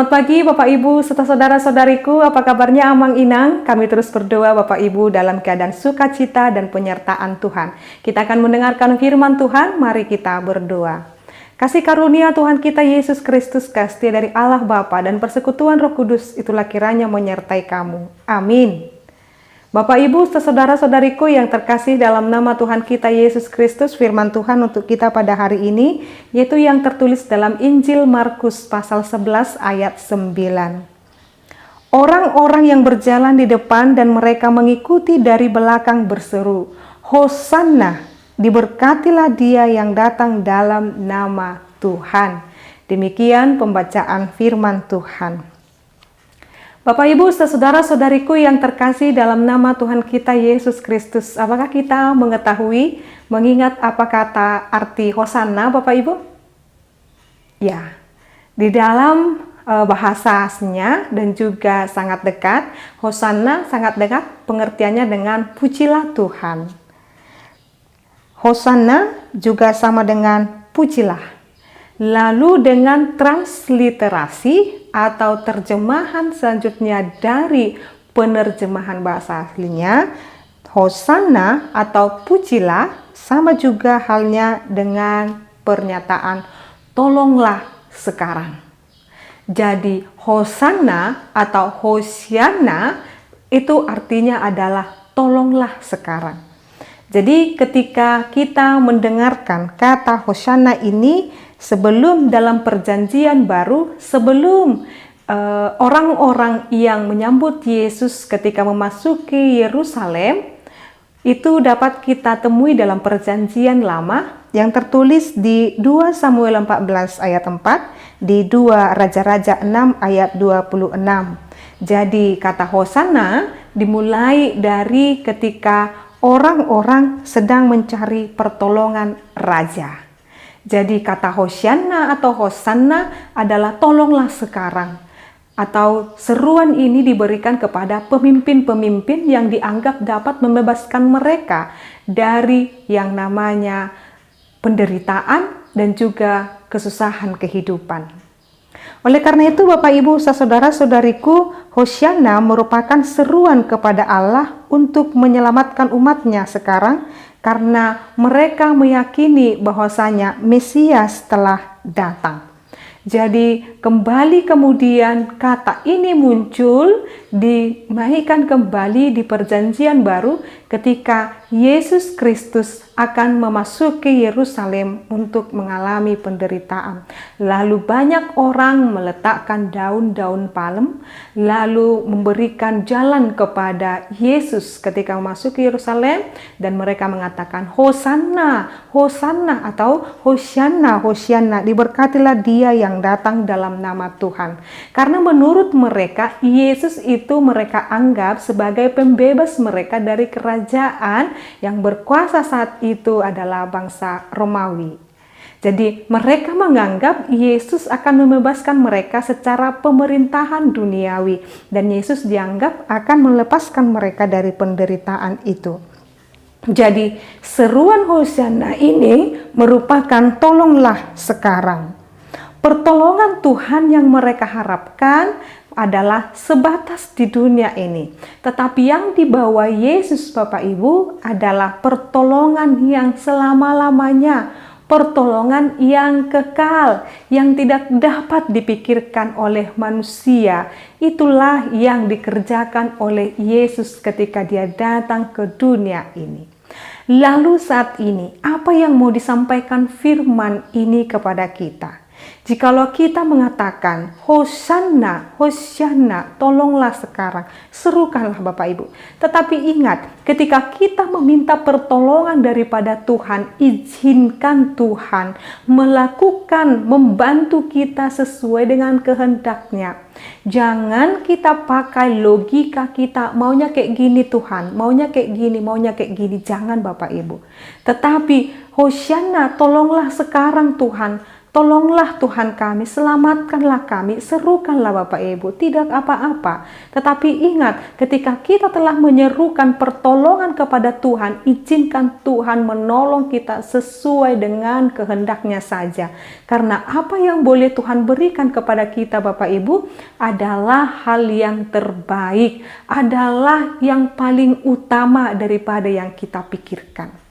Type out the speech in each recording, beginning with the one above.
Selamat pagi Bapak Ibu serta saudara-saudariku, apa kabarnya Amang Inang? Kami terus berdoa Bapak Ibu dalam keadaan sukacita dan penyertaan Tuhan. Kita akan mendengarkan firman Tuhan, mari kita berdoa. Kasih karunia Tuhan kita Yesus Kristus, kasih dari Allah Bapa dan persekutuan Roh Kudus, itulah kiranya menyertai kamu. Amin. Bapak Ibu, saudara-saudariku yang terkasih dalam nama Tuhan kita Yesus Kristus, firman Tuhan untuk kita pada hari ini, yaitu yang tertulis dalam Injil Markus pasal 11 ayat 9. Orang-orang yang berjalan di depan dan mereka mengikuti dari belakang berseru, Hosanna, diberkatilah dia yang datang dalam nama Tuhan. Demikian pembacaan firman Tuhan. Bapak Ibu, saudara-saudariku yang terkasih dalam nama Tuhan kita Yesus Kristus, apakah kita mengetahui, mengingat apa kata arti Hosanna Bapak Ibu? Ya, di dalam bahasa aslinya dan juga sangat dekat, Hosanna sangat dekat pengertiannya dengan pujilah Tuhan. Hosanna juga sama dengan pujilah. Lalu dengan transliterasi atau terjemahan selanjutnya dari penerjemahan bahasa aslinya, Hosanna atau pujilah sama juga halnya dengan pernyataan tolonglah sekarang. Jadi Hosanna atau Hosianna itu artinya adalah tolonglah sekarang. Jadi ketika kita mendengarkan kata Hosanna ini, sebelum dalam perjanjian baru, sebelum orang-orang yang menyambut Yesus ketika memasuki Yerusalem, itu dapat kita temui dalam perjanjian lama yang tertulis di 2 Samuel 14 ayat 4, di 2 Raja-Raja 6 ayat 26. Jadi kata Hosanna dimulai dari ketika orang-orang sedang mencari pertolongan raja. Jadi kata Hosianna atau Hosanna adalah tolonglah sekarang. Atau seruan ini diberikan kepada pemimpin-pemimpin yang dianggap dapat membebaskan mereka dari yang namanya penderitaan dan juga kesusahan kehidupan. Oleh karena itu Bapak Ibu saudara-saudariku, Hosianna merupakan seruan kepada Allah untuk menyelamatkan umatnya sekarang, karena mereka meyakini bahwasanya Mesias telah datang. Jadi kembali kemudian kata ini muncul, dimainkan kembali di perjanjian baru ketika Yesus Kristus akan memasuki Yerusalem untuk mengalami penderitaan. Lalu banyak orang meletakkan daun-daun palem, lalu memberikan jalan kepada Yesus ketika memasuki Yerusalem, dan mereka mengatakan Hosanna, Hosanna atau Hosianna, Hosianna, diberkatilah dia yang datang dalam nama Tuhan. Karena menurut mereka, Yesus itu mereka anggap sebagai pembebas mereka dari kerajaan yang berkuasa saat itu adalah bangsa Romawi. Jadi mereka menganggap Yesus akan membebaskan mereka secara pemerintahan duniawi, dan Yesus dianggap akan melepaskan mereka dari penderitaan itu. Jadi seruan Hosianna ini merupakan tolonglah sekarang. Pertolongan Tuhan yang mereka harapkan adalah sebatas di dunia ini. Tetapi yang dibawa Yesus Bapak Ibu adalah pertolongan yang selama-lamanya, pertolongan yang kekal, yang tidak dapat dipikirkan oleh manusia. Itulah yang dikerjakan oleh Yesus ketika dia datang ke dunia ini. Lalu saat ini, apa yang mau disampaikan firman ini kepada kita? Jikalau kita mengatakan Hosanna, Hosianna, tolonglah sekarang, serukanlah Bapak Ibu. Tetapi ingat, ketika kita meminta pertolongan daripada Tuhan, izinkan Tuhan melakukan, membantu kita sesuai dengan kehendaknya. Jangan kita pakai logika kita, maunya kayak gini Tuhan, maunya kayak gini, maunya kayak gini. Jangan Bapak Ibu. Tetapi Hosianna, tolonglah sekarang Tuhan. Tolonglah Tuhan kami, selamatkanlah kami, serukanlah Bapak Ibu, tidak apa-apa. Tetapi ingat, ketika kita telah menyerukan pertolongan kepada Tuhan, izinkan Tuhan menolong kita sesuai dengan kehendaknya saja. Karena apa yang boleh Tuhan berikan kepada kita Bapak Ibu adalah hal yang terbaik, adalah yang paling utama daripada yang kita pikirkan.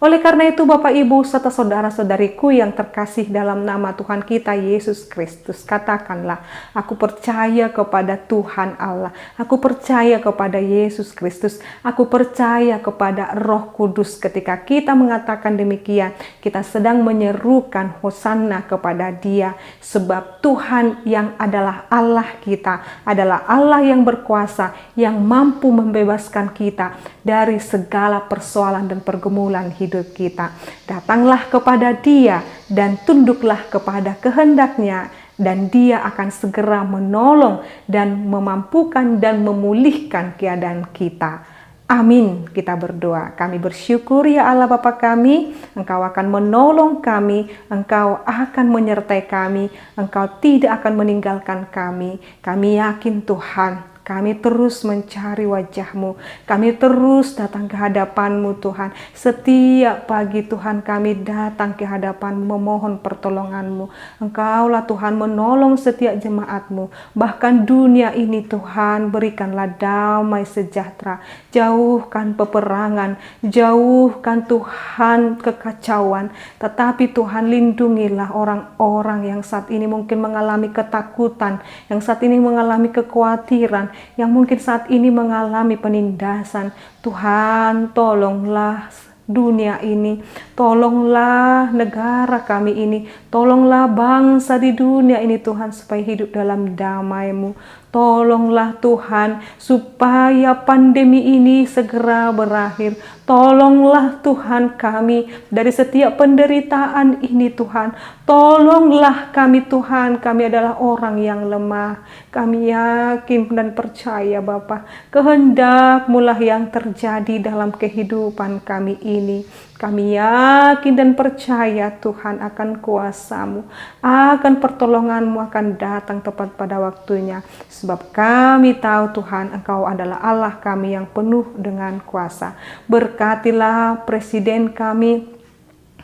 Oleh karena itu Bapak Ibu serta saudara-saudariku yang terkasih dalam nama Tuhan kita Yesus Kristus, katakanlah, aku percaya kepada Tuhan Allah, aku percaya kepada Yesus Kristus, aku percaya kepada Roh Kudus. Ketika kita mengatakan demikian, kita sedang menyerukan Hosanna kepada Dia, sebab Tuhan yang adalah Allah kita, adalah Allah yang berkuasa, yang mampu membebaskan kita dari segala persoalan dan pergumulan hidup kita. Datanglah kepada Dia dan tunduklah kepada kehendak-Nya, dan Dia akan segera menolong dan memampukan dan memulihkan keadaan kita. Amin. Kita berdoa. Kami bersyukur ya Allah Bapa kami, Engkau akan menolong kami, Engkau akan menyertai kami, Engkau tidak akan meninggalkan kami. Kami yakin Tuhan, kami terus mencari wajah-Mu, kami terus datang ke hadapan-Mu Tuhan. Setiap pagi Tuhan kami datang ke hadapan-Mu memohon pertolongan-Mu. Engkaulah Tuhan menolong setiap jemaat-Mu. Bahkan dunia ini Tuhan, berikanlah damai sejahtera. Jauhkan peperangan, jauhkan Tuhan kekacauan. Tetapi Tuhan lindungilah orang-orang yang saat ini mungkin mengalami ketakutan, yang saat ini mengalami kekhawatiran, yang mungkin saat ini mengalami penindasan. Tuhan, tolonglah dunia ini, tolonglah negara kami ini, tolonglah bangsa di dunia ini Tuhan, supaya hidup dalam damai-Mu. Tolonglah Tuhan supaya pandemi ini segera berakhir. Tolonglah Tuhan kami dari setiap penderitaan ini Tuhan. Tolonglah kami Tuhan, kami adalah orang yang lemah. Kami yakin dan percaya Bapa, kehendak-Mu lah yang terjadi dalam kehidupan kami ini. Kami yakin dan percaya Tuhan akan kuasa-Mu, akan pertolongan-Mu akan datang tepat pada waktunya. Sebab kami tahu Tuhan, Engkau adalah Allah kami yang penuh dengan kuasa. Berkatilah presiden kami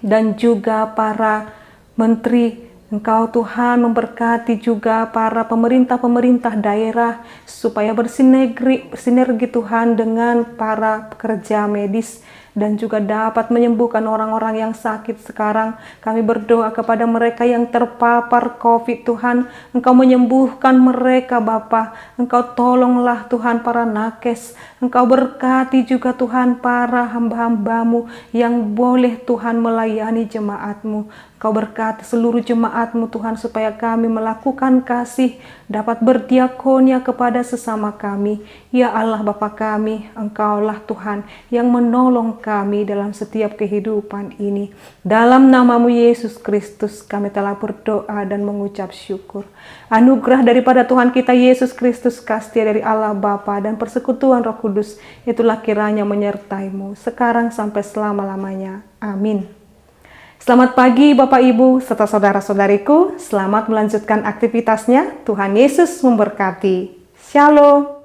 dan juga para menteri. Engkau Tuhan memberkati juga para pemerintah-pemerintah daerah supaya bersinergi Tuhan dengan para pekerja medis dan juga dapat menyembuhkan orang-orang yang sakit sekarang. Kami berdoa kepada mereka yang terpapar COVID Tuhan, Engkau menyembuhkan mereka Bapa. Engkau tolonglah Tuhan para nakes. Engkau berkati juga Tuhan para hamba-hamba-Mu yang boleh Tuhan melayani jemaat-Mu. Kau berkati seluruh jemaat-Mu Tuhan, supaya kami melakukan kasih, dapat berdiakonia kepada sesama kami. Ya Allah Bapa kami, Engkaulah Tuhan yang menolong kami dalam setiap kehidupan ini. Dalam nama-Mu Yesus Kristus kami telah berdoa dan mengucap syukur. Anugerah daripada Tuhan kita Yesus Kristus, kasih dari Allah Bapa dan persekutuan Roh Kudus, itulah kiranya menyertai-Mu sekarang sampai selama-lamanya. Amin. Selamat pagi Bapak Ibu serta saudara-saudariku, selamat melanjutkan aktivitasnya. Tuhan Yesus memberkati. Shalom.